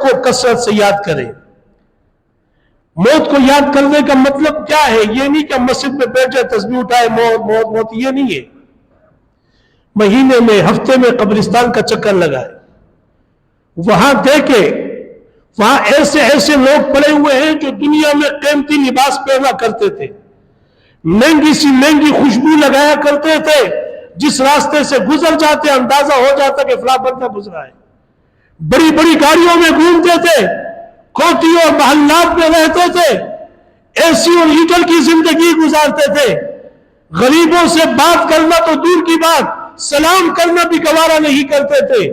کو کثرت سے یاد کریں. موت کو یاد کرنے کا مطلب کیا ہے؟ یہ نہیں کہ مسجد میں بیٹھ جائے تسبیح اٹھائے موت موت موت، یہ نہیں ہے. مہینے میں ہفتے میں قبرستان کا چکر لگائے، وہاں دیکھے وہاں ایسے ایسے لوگ پڑے ہوئے ہیں جو دنیا میں قیمتی لباس پہنا کرتے تھے، مہنگی سی مہنگی خوشبو لگایا کرتے تھے، جس راستے سے گزر جاتے اندازہ ہو جاتا کہ فلاں بندہ گزرا ہے. بڑی بڑی گاڑیوں میں گھومتے تھے، کوٹھی اور محلات میں رہتے تھے، اے سی اور ہیٹر کی زندگی گزارتے تھے. غریبوں سے بات کرنا تو دور کی بات، سلام کرنا بھی گوارا نہیں کرتے تھے.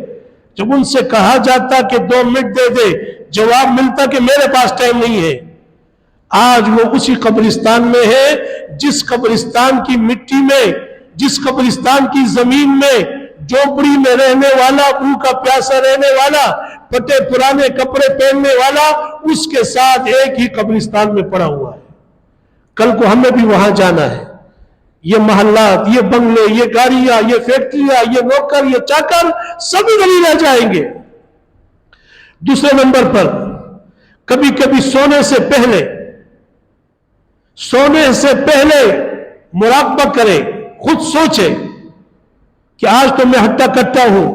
جب ان سے کہا جاتا کہ 2 منٹ دے دے، جواب ملتا کہ میرے پاس ٹائم نہیں ہے. آج وہ اسی قبرستان میں ہے جس قبرستان کی مٹی میں، جس قبرستان کی زمین میں جھونپڑی میں رہنے والا، بھوکا پیاسا رہنے والا، پھٹے پرانے کپڑے پہننے والا، اس کے ساتھ ایک ہی قبرستان میں پڑا ہوا ہے. کل کو ہمیں بھی وہاں جانا ہے. یہ محلات، یہ بنگلے، یہ گاڑیاں، یہ فیکٹریاں، یہ نوکر، یہ چاکر سبھی ذلیل رہ جائیں گے. دوسرے نمبر پر کبھی کبھی سونے سے پہلے مراقبہ کرے، خود سوچے کہ آج تو میں ہٹا کٹا ہوں،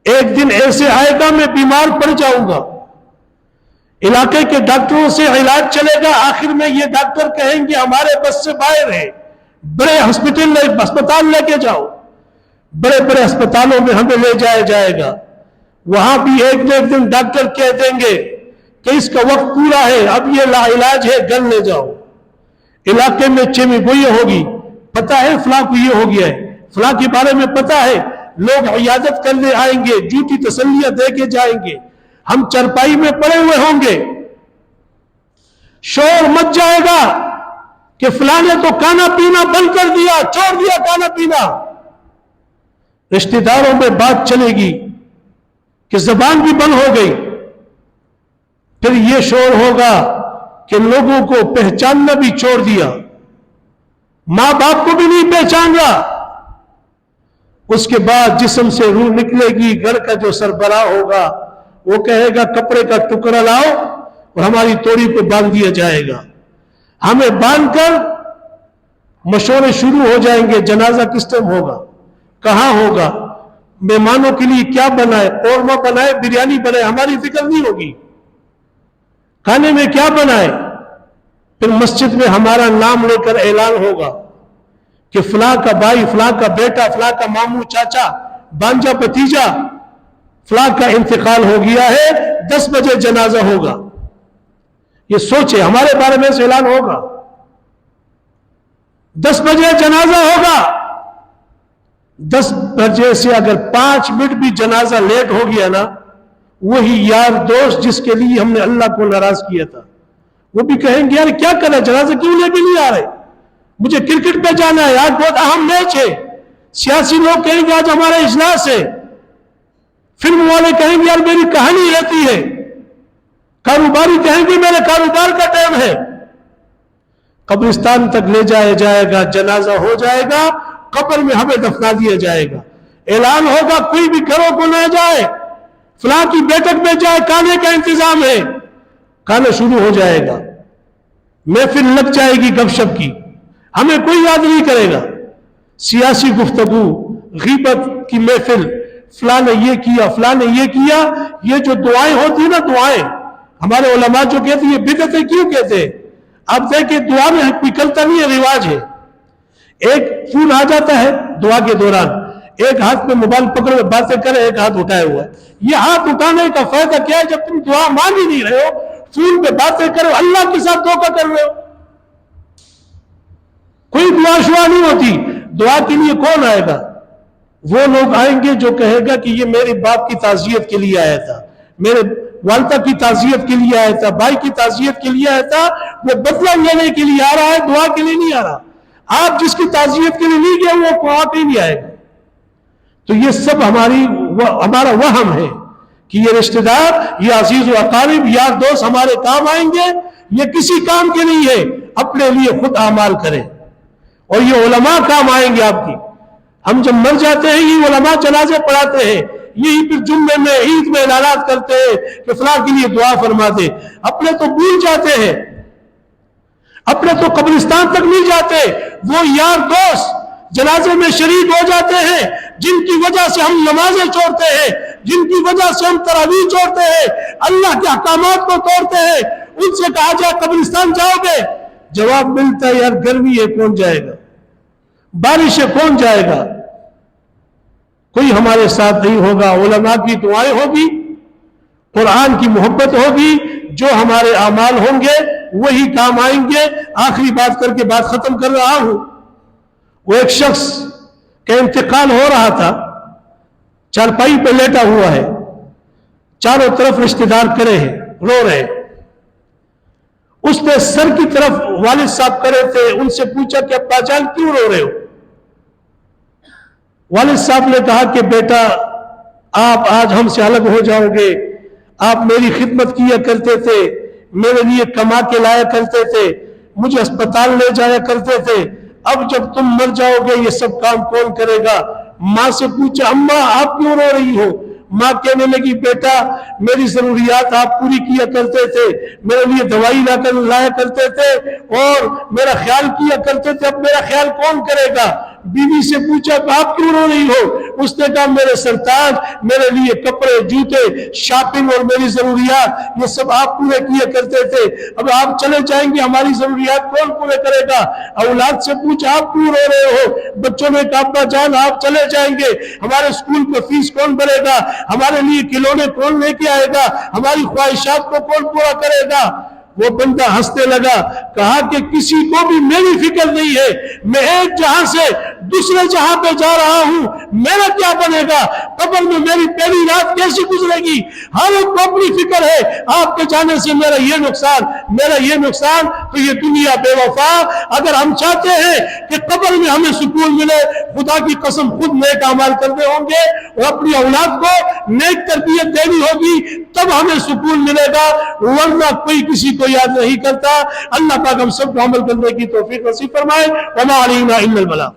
ایک دن ایسے آئے گا میں بیمار پڑ جاؤں گا. علاقے کے ڈاکٹروں سے علاج چلے گا، آخر میں یہ ڈاکٹر کہیں گے ہمارے بس سے باہر ہے، بڑے ہسپتال لے کے جاؤ. بڑے بڑے ہسپتالوں میں ہمیں لے جایا جائے گا، وہاں بھی ایک دن ڈاکٹر کہہ دیں گے کہ اس کا وقت پورا ہے، اب یہ لا علاج ہے، گھر لے جاؤ. علاقے میں چیمی گوئی ہوگی، پتا ہے فلاں کو یہ ہو گیا ہے، فلاں کے بارے میں پتا ہے، لوگ عیادت کرنے آئیں گے، جھوٹی تسلیاں دے کے جائیں گے، ہم چرپائی میں پڑے ہوئے ہوں گے. شور مچ جائے گا کہ فلاں نے تو کھانا پینا بند کر دیا، چھوڑ دیا کھانا پینا. رشتہ داروں میں بات چلے گی کہ زبان بھی بند ہو گئی. پھر یہ شور ہوگا کہ لوگوں کو پہچاننا بھی چھوڑ دیا، ماں باپ کو بھی نہیں پہچان رہا. اس کے بعد جسم سے روح نکلے گی، گھر کا جو سربراہ ہوگا وہ کہے گا کپڑے کا ٹکڑا لاؤ اور ہماری توڑی پہ باندھ دیا جائے گا. ہمیں باندھ کر مشورے شروع ہو جائیں گے، جنازہ کس ٹائم ہوگا، کہاں ہوگا، مہمانوں کے لیے کیا بنائے، قورمہ بنائے، بریانی بنائے، ہماری فکر نہیں ہوگی. کھانے میں کیا بنائے. پھر مسجد میں ہمارا نام لے کر اعلان ہوگا کہ فلاں کا بھائی، فلاں کا بیٹا، فلاں کا ماموں، چاچا، بانجا، بھتیجا، فلاں کا انتقال ہو گیا ہے، 10 بجے جنازہ ہوگا. یہ سوچے ہمارے بارے میں اعلان ہوگا، 10 بجے جنازہ ہوگا. 10 بجے سے اگر 5 منٹ بھی جنازہ لیٹ ہو گیا نا، وہی یار دوست جس کے لیے ہم نے اللہ کو ناراض کیا تھا وہ بھی کہیں گے یار کیا کرنا، جنازہ کیوں لے کے نہیں آ رہے، مجھے کرکٹ پہ جانا ہے، آج بہت اہم میچ ہے. سیاسی لوگ کہیں گے آج ہمارا اجلاس ہے. فلم والے کہیں گے یار میری کہانی رہتی ہے. کاروباری کہیں گے میرے کاروبار کا ٹائم ہے. قبرستان تک لے جایا جائے گا، جنازہ ہو جائے گا، قبر میں ہمیں دفنا دیا جائے گا. اعلان ہوگا کوئی بھی گھروں کو نہ جائے، فلاں کی بیٹھک میں جائے، کھانے کا انتظام ہے. کھانا شروع ہو جائے گا، محفل لگ جائے گی گپ شپ کی، ہمیں کوئی یاد نہیں کرے گا. سیاسی گفتگو، غیبت کی محفل، فلاں نے یہ کیا، فلاں نے یہ کیا. یہ جو دعائیں ہوتی ہیں نا، دعائیں ہمارے علماء جو کہتے ہیں یہ بدعت ہے، کیوں کہتے ہیں؟ اب دیکھیں دعا میں نکلتا نہیں ہے، رواج ہے. ایک فون آ جاتا ہے دعا کے دوران، ایک ہاتھ میں موبائل پکڑے باتیں کرے، ایک ہاتھ اٹھائے ہوا ہے. یہ ہاتھ اٹھانے کا فائدہ کیا ہے جب تم دعا مانگ ہی نہیں رہے ہو، فون پہ باتیں کرو، اللہ کے ساتھ دھوکہ کر رہے ہو. کوئی دعا شعا نہیں ہوتی. دعا کے لیے کون آئے گا؟ وہ لوگ آئیں گے جو کہے گا کہ یہ میرے باپ کی تعزیت کے لیے آیا تھا، میرے والدہ کی تعزیت کے لیے آیا تھا، بھائی کی تعزیت کے لیے آیا تھا. وہ بدلہ لینے کے لیے آ رہا ہے، دعا کے لیے نہیں آ رہا. آپ جس کی تعزیت کے لیے نہیں گئے وہ دعا کے نہیں آئے گا. تو یہ سب ہمارا وہم ہے کہ یہ رشتہ دار، یہ عزیز و اقارب، یار دوست ہمارے کام آئیں گے. یہ کسی کام کے نہیں ہے، اپنے لیے خود اعمال کریں. اور یہ علماء کام آئیں گے آپ کی. ہم جب مر جاتے ہیں یہ علماء جنازے پڑھاتے ہیں، یہی پھر جمعے میں عید میں اعلانات کرتے ہیں کہ فلاں کے لیے دعا فرما دے. اپنے تو بھول جاتے ہیں, اپنے تو قبرستان تک نہیں جاتے. وہ یار دوست جنازے میں شریک ہو جاتے ہیں جن کی وجہ سے ہم نمازیں چھوڑتے ہیں, جن کی وجہ سے ہم تراویح چھوڑتے ہیں, اللہ کے احکامات کو توڑتے ہیں. ان سے کہا جائے قبرستان جاؤ گے, جواب ملتا ہے یار گرمی ہے کون جائے گا, بارش ہے کون جائے گا. کوئی ہمارے ساتھ نہیں ہوگا. علماء کی دعائیں ہوگی, قرآن کی محبت ہوگی, جو ہمارے اعمال ہوں گے وہی کام آئیں گے. آخری بات کر کے بات ختم کر رہا ہوں. وہ ایک شخص کا انتقال ہو رہا تھا, چارپائی پہ لیٹا ہوا ہے, چاروں طرف رشتہ دار کھڑے ہیں, رو رہے ہیں. اس نے سر کی طرف والد صاحب کھڑے تھے, ان سے پوچھا کہ ابا جان کیوں رو رہے ہو؟ والد صاحب نے کہا کہ بیٹا آپ آج ہم سے الگ ہو جاؤ گے. آپ میری خدمت کیا کرتے تھے, میرے لیے کما کے لایا کرتے تھے, مجھے اسپتال لے جایا کرتے تھے. اب جب تم مر جاؤ گے یہ سب کام کون کرے گا؟ ماں سے پوچھا اماں آپ کیوں رو رہی ہو؟ ماں کہنے لگی بیٹا میری ضروریات آپ پوری کیا کرتے تھے, میرے لیے دوائی لایا کرتے تھے اور میرا خیال کیا کرتے تھے, اب میرا خیال کون کرے گا؟ بیوی سے پوچھا کہ آپ کیوں رو رہی ہو؟ اس نے کہا میرے سرتاج میرے لیے کپڑے جوتے شاپنگ اور میری ضروریات یہ سب آپ پورے کیا کرتے تھے, اب آپ چلے جائیں گے ہماری ضروریات کون پورے کرے گا؟ اولاد سے پوچھا آپ کیوں رو رہے ہو؟ بچوں نے کہا ابا جان آپ چلے جائیں گے ہمارے اسکول کو فیس کون بھرے گا, ہمارے لیے کھلونے کون لے کے آئے گا, ہماری خواہشات کو کون پورا کرے گا؟ وہ بندہ ہنسنے لگا, کہا کہ کسی کو بھی میری فکر نہیں ہے, میں ایک جہاں سے دوسرے جہاں پہ جا رہا ہوں, میرا کیا بنے گا؟ قبر میں میری پہلی رات کیسی گزرے گی؟ ہر ایک کو اپنی فکر ہے, آپ کے جانے سے میرا یہ نقصان, میرا یہ نقصان. تو یہ دنیا بے وفا, اگر ہم چاہتے ہیں کہ قبر میں ہمیں سکون ملے, خدا کی قسم خود نیک اعمال کرنے ہوں گے اور اپنی اولاد کو نیک تربیت دینی ہوگی, تب ہمیں سکون ملے گا, ورنہ کوئی کسی کو یاد نہیں کرتا. اللہ پاک ہم سب کو عمل کرنے کی توفیق نصیب فرمائے. وما علینا الا البلاغ.